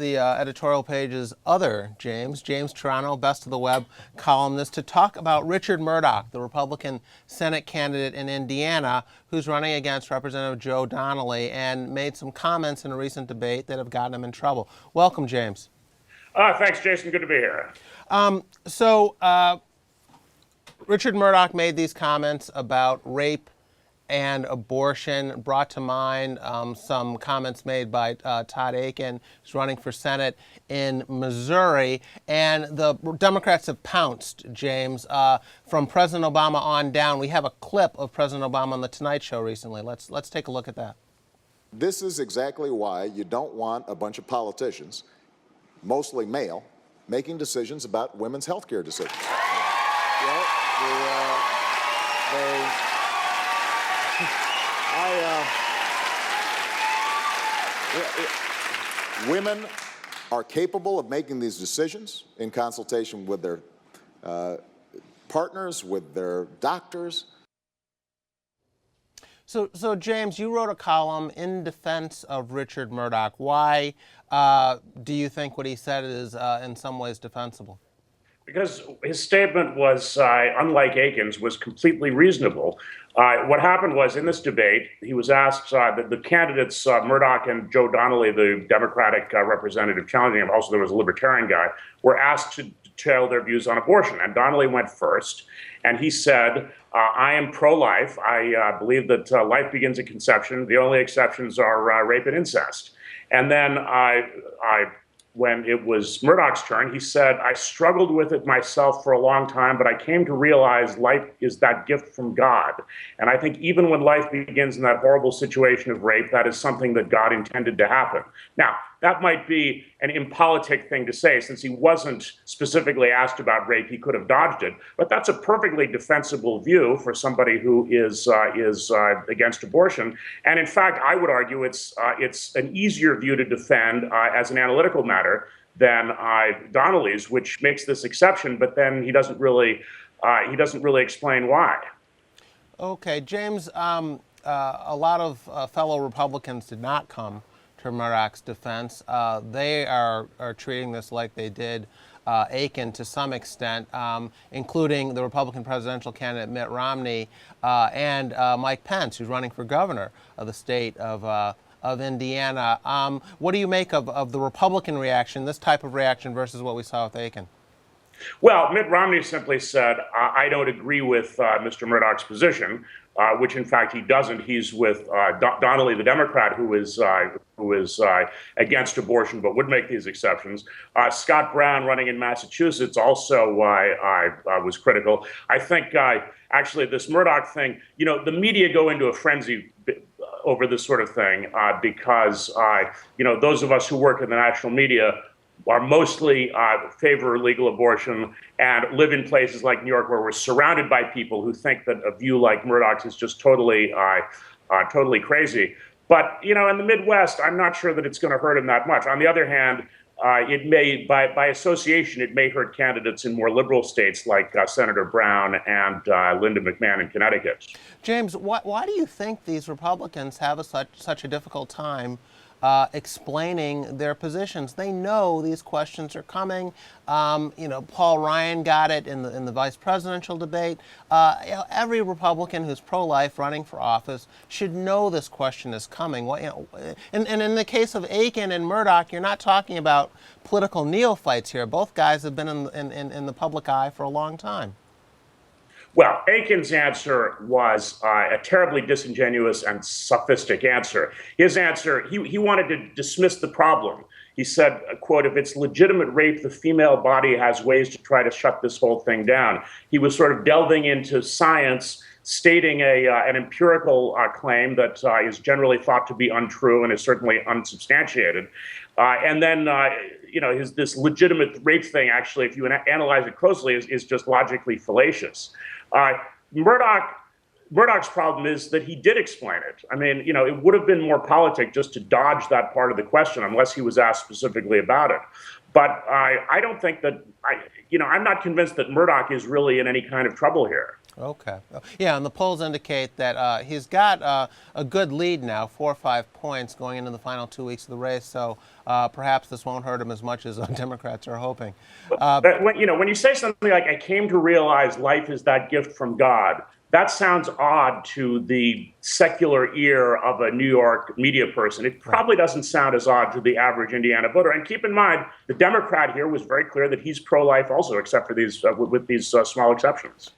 the editorial page's other James Taranto, best of the web columnist, to talk about Richard Mourdock, the Republican Senate candidate in Indiana, who's running against Representative Joe Donnelly and made some comments in a recent debate that have gotten him in trouble. Welcome, James. Thanks, Jason. Good to be here. Richard Mourdock made these comments about rape and abortion, brought to mind some comments made by Todd Akin, who's running for Senate in Missouri. And the Democrats have pounced, James, from President Obama on down. We have a clip of President Obama on The Tonight Show recently. Let's take a look at that. This is exactly why you don't want a bunch of politicians, mostly male, making decisions about women's health care decisions. Women are capable of making these decisions in consultation with their partners, with their doctors. So James, you wrote a column in defense of Richard Mourdock. Why do you think what he said is in some ways defensible? Because his statement was, unlike Akin's, was completely reasonable. What happened was, in this debate, he was asked, the candidates, Murdoch and Joe Donnelly, the Democratic representative challenging him, also there was a Libertarian guy, were asked to tell their views on abortion. And Donnelly went first, and he said, I am pro-life. I believe that life begins at conception. The only exceptions are rape and incest. And then when it was Murdoch's turn, he said, I struggled with it myself for a long time, but I came to realize life is that gift from God. And I think even when life begins in that horrible situation of rape, that is something that God intended to happen. Now, that might be an impolitic thing to say, since he wasn't specifically asked about rape, he could have dodged it. But that's a perfectly defensible view for somebody who is against abortion. And in fact, I would argue it's an easier view to defend as an analytical matter than Donnelly's, which makes this exception, but then he doesn't really explain why. Okay, James, a lot of fellow Republicans did not come to Murdoch's defense. They are treating this like they did Akin to some extent, including the Republican presidential candidate Mitt Romney and Mike Pence, who's running for governor of the state of Indiana. What do you make of the Republican reaction, this type of reaction, versus what we saw with Akin? Well, Mitt Romney simply said, I don't agree with Mr. Murdoch's position, which in fact he doesn't. He's with Donnelly, the Democrat, who is against abortion but would make these exceptions. Scott Brown, running in Massachusetts, also was critical. I think actually this Murdoch thing, the media go into a frenzy over this sort of thing because those of us who work in the national media are mostly favor legal abortion and live in places like New York, where we're surrounded by people who think that a view like Murdoch's is just totally crazy. But in the Midwest, I'm not sure that it's going to hurt him that much. On the other hand, it may, by association, it may hurt candidates in more liberal states like Senator Brown and Linda McMahon in Connecticut. James, why do you think these Republicans have such a difficult time explaining their positions? They know these questions are coming. Paul Ryan got it in the vice presidential debate. Every Republican who's pro-life running for office should know this question is coming. And in the case of Akin and Mourdock, you're not talking about political neophytes here. Both guys have been in the public eye for a long time. Well, Akin's answer was a terribly disingenuous and sophistic answer. His answer, he wanted to dismiss the problem. He said, quote, if it's legitimate rape, the female body has ways to try to shut this whole thing down. He was sort of delving into science, stating an empirical claim that is generally thought to be untrue and is certainly unsubstantiated. And then, this legitimate rape thing, actually, if you analyze it closely, is just logically fallacious. Murdoch's problem is that he did explain it. I mean, it would have been more politic just to dodge that part of the question unless he was asked specifically about it. But I don't think that, I'm not convinced that Murdoch is really in any kind of trouble here. Okay. Yeah, and the polls indicate that he's got a good lead now, 4 or 5 points going into the final 2 weeks of the race. So perhaps this won't hurt him as much as Democrats are hoping. When you say something like, I came to realize life is that gift from God, that sounds odd to the secular ear of a New York media person. It probably doesn't sound as odd to the average Indiana voter. And keep in mind, the Democrat here was very clear that he's pro-life also, except for these with these small exceptions.